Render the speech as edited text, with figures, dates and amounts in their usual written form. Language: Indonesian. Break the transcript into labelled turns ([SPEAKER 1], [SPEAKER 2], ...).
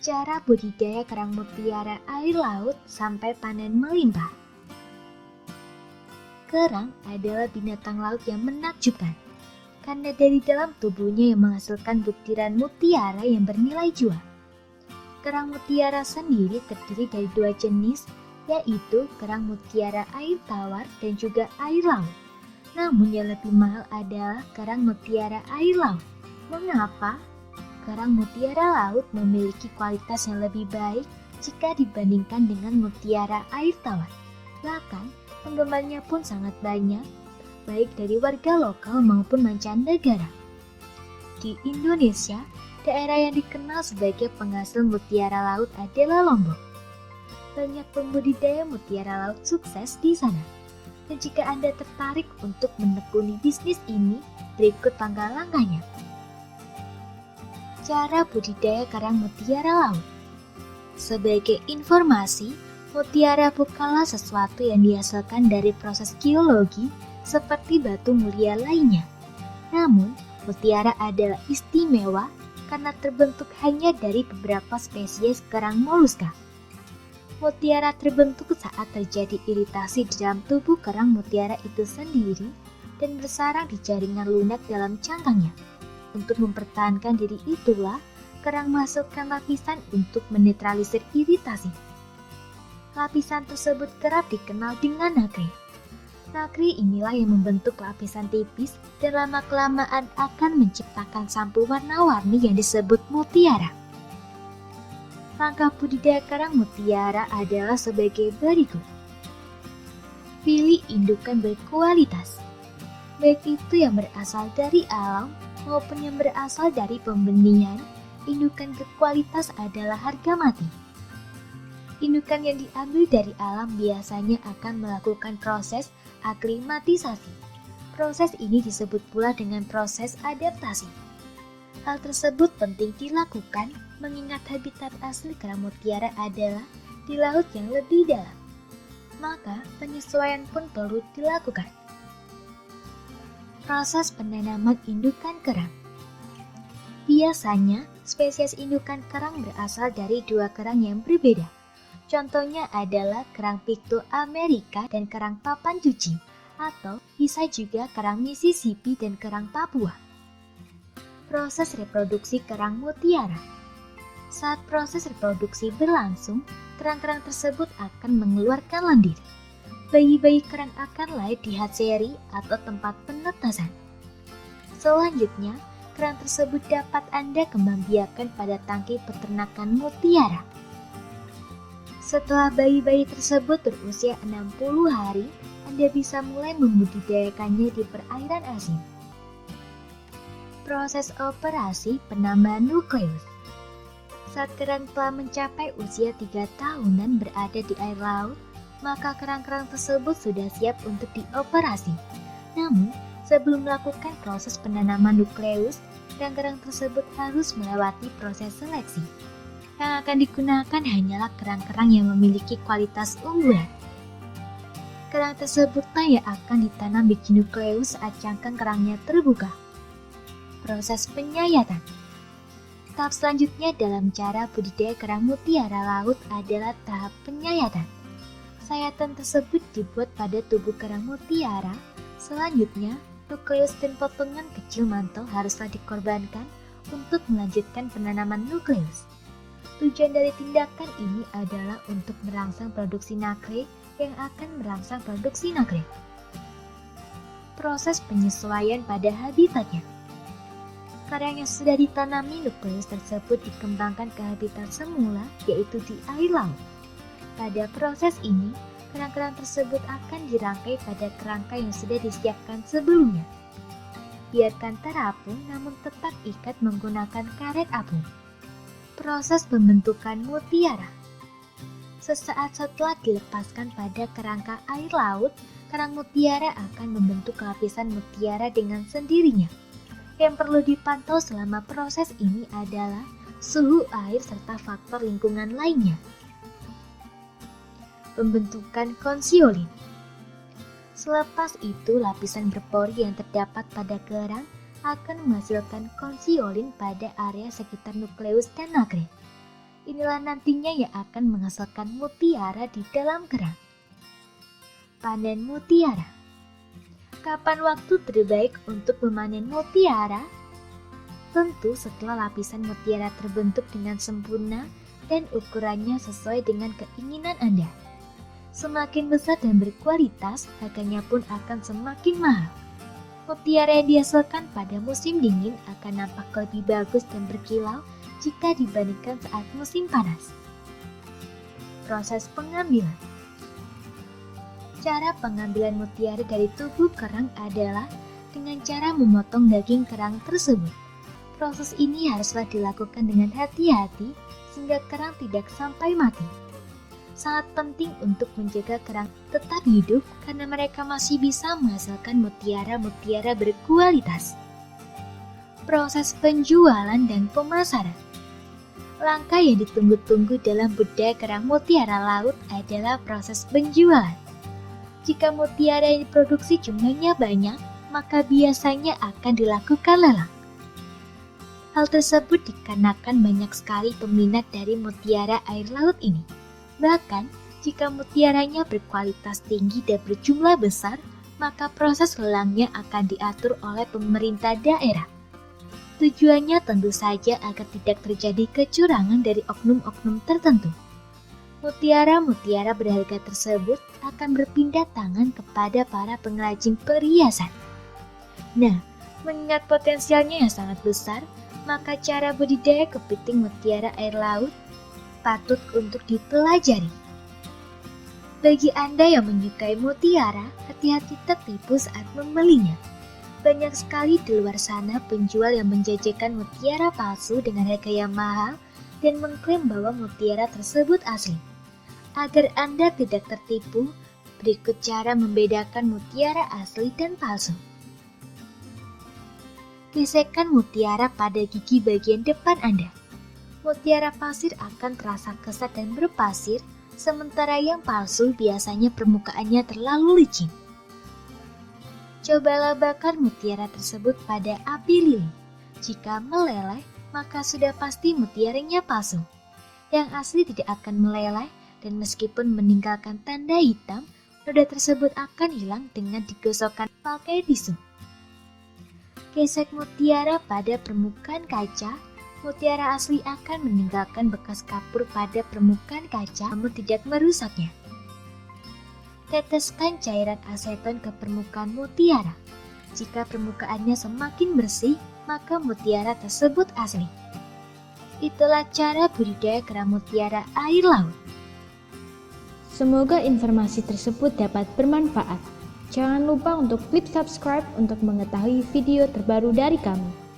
[SPEAKER 1] Cara budidaya kerang mutiara air laut sampai panen melimpah. Kerang adalah binatang laut yang menakjubkan, karena dari dalam tubuhnya yang menghasilkan butiran mutiara yang bernilai jual. Kerang mutiara sendiri terdiri dari dua jenis, yaitu kerang mutiara air tawar dan juga air laut. Namun yang lebih mahal adalah kerang mutiara air laut. Mengapa? Kerang mutiara laut memiliki kualitas yang lebih baik jika dibandingkan dengan mutiara air tawar. Bahkan, penggemarnya pun sangat banyak, baik dari warga lokal maupun mancanegara. Di Indonesia, daerah yang dikenal sebagai penghasil mutiara laut adalah Lombok. Banyak pembudidaya mutiara laut sukses di sana. Dan jika Anda tertarik untuk menekuni bisnis ini, berikut langkah-langkahnya. Cara budidaya kerang mutiara laut. Sebagai informasi, mutiara bukanlah sesuatu yang dihasilkan dari proses geologi seperti batu mulia lainnya. Namun, mutiara adalah istimewa karena terbentuk hanya dari beberapa spesies kerang moluska. Mutiara terbentuk saat terjadi iritasi di dalam tubuh kerang mutiara itu sendiri dan bersarang di jaringan lunak dalam cangkangnya. Untuk mempertahankan diri itulah, kerang masukkan lapisan untuk menetralisir iritasi. Lapisan tersebut kerap dikenal dengan nacre. Nacre inilah yang membentuk lapisan tipis dan lama-kelamaan akan menciptakan sampul warna-warni yang disebut mutiara. Langkah budidaya kerang mutiara adalah sebagai berikut. Pilih indukan berkualitas, baik itu yang berasal dari alam maupun yang berasal dari pembenihan. Indukan berkualitas adalah harga mati. Indukan yang diambil dari alam biasanya akan melakukan proses aklimatisasi. Proses ini disebut pula dengan proses adaptasi. Hal tersebut penting dilakukan mengingat habitat asli kerang mutiara adalah di laut yang lebih dalam. Maka penyesuaian pun perlu dilakukan. Proses penanaman indukan kerang. Biasanya, spesies indukan kerang berasal dari dua kerang yang berbeda. Contohnya adalah kerang Picto America dan kerang papan cuci, atau bisa juga kerang Mississippi dan kerang Papua. Proses reproduksi kerang mutiara. Saat proses reproduksi berlangsung, kerang-kerang tersebut akan mengeluarkan lendir. Bayi-bayi kerang akan lahir di hatchery atau tempat penetasan. Selanjutnya, kerang tersebut dapat Anda kembangbiakkan pada tangki peternakan mutiara. Setelah bayi-bayi tersebut berusia 60 hari, Anda bisa mulai membudidayakannya di perairan asin. Proses operasi penambahan nukleus. Saat kerang telah mencapai usia 3 tahunan berada di air laut, maka kerang-kerang tersebut sudah siap untuk dioperasi. Namun, sebelum melakukan proses penanaman nukleus, kerang-kerang tersebut harus melewati proses seleksi. Yang akan digunakan hanyalah kerang-kerang yang memiliki kualitas unggulan. Kerang tersebutlah yang akan ditanam biji nukleus saat cangkang kerangnya terbuka. Proses penyayatan. Tahap selanjutnya dalam cara budidaya kerang mutiara laut adalah tahap penyayatan. Sayatan tersebut dibuat pada tubuh kerang mutiara. Selanjutnya, nukleus dan potongan kecil mantel haruslah dikorbankan untuk melanjutkan penanaman nukleus. Tujuan dari tindakan ini adalah untuk merangsang produksi nacre yang akan merangsang produksi nacre. Proses penyesuaian pada habitatnya. Kerang yang sudah ditanami nukleus tersebut dikembangkan ke habitat semula, yaitu di air laut. Pada proses ini, kerang-kerang tersebut akan dirangkai pada kerangka yang sudah disiapkan sebelumnya. Biarkan terapung namun tetap ikat menggunakan karet apung. Proses pembentukan mutiara. Sesaat setelah dilepaskan pada kerangka air laut, kerang mutiara akan membentuk lapisan mutiara dengan sendirinya. Yang perlu dipantau selama proses ini adalah suhu air serta faktor lingkungan lainnya. Pembentukan konsiolin. Selepas itu, lapisan berpori yang terdapat pada kerang akan menghasilkan konsiolin pada area sekitar nukleus dan nacre. Inilah nantinya yang akan menghasilkan mutiara di dalam kerang. Panen mutiara. Kapan waktu terbaik untuk memanen mutiara? Tentu setelah lapisan mutiara terbentuk dengan sempurna dan ukurannya sesuai dengan keinginan Anda. Semakin besar dan berkualitas, harganya pun akan semakin mahal. Mutiara yang dihasilkan pada musim dingin akan nampak lebih bagus dan berkilau jika dibandingkan saat musim panas. Proses pengambilan. Cara pengambilan mutiara dari tubuh kerang adalah dengan cara memotong daging kerang tersebut. Proses ini haruslah dilakukan dengan hati-hati sehingga kerang tidak sampai mati. Sangat penting untuk menjaga kerang tetap hidup karena mereka masih bisa menghasilkan mutiara-mutiara berkualitas. Proses penjualan dan pemasaran. Langkah yang ditunggu-tunggu dalam budidaya kerang mutiara laut adalah proses penjualan. Jika mutiara yang diproduksi jumlahnya banyak, maka biasanya akan dilakukan lelang. Hal tersebut dikarenakan banyak sekali peminat dari mutiara air laut ini. Bahkan, jika mutiaranya berkualitas tinggi dan berjumlah besar, maka proses lelangnya akan diatur oleh pemerintah daerah. Tujuannya tentu saja agar tidak terjadi kecurangan dari oknum-oknum tertentu. Mutiara-mutiara berharga tersebut akan berpindah tangan kepada para pengrajin perhiasan. Nah, mengingat potensialnya yang sangat besar, maka cara budidaya kepiting mutiara air laut patut untuk dipelajari. Bagi Anda yang menyukai mutiara, hati-hati tertipu saat membelinya. Banyak sekali di luar sana penjual yang menjajakan mutiara palsu dengan harga yang mahal dan mengklaim bahwa mutiara tersebut asli. Agar Anda tidak tertipu, berikut cara membedakan mutiara asli dan palsu. Gesekan mutiara pada gigi bagian depan Anda. Mutiara pasir akan terasa kesat dan berpasir, sementara yang palsu biasanya permukaannya terlalu licin. Cobalah bakar mutiara tersebut pada api lilin. Jika meleleh, maka sudah pasti mutiaranya palsu. Yang asli tidak akan meleleh, dan meskipun meninggalkan tanda hitam, noda tersebut akan hilang dengan digosokkan pakai tisu. Gesek mutiara pada permukaan kaca. Mutiara asli akan meninggalkan bekas kapur pada permukaan kaca, namun tidak merusaknya. Teteskan cairan aseton ke permukaan mutiara. Jika permukaannya semakin bersih, maka mutiara tersebut asli. Itulah cara budidaya kerang mutiara air laut.
[SPEAKER 2] Semoga informasi tersebut dapat bermanfaat. Jangan lupa untuk klik subscribe untuk mengetahui video terbaru dari kami.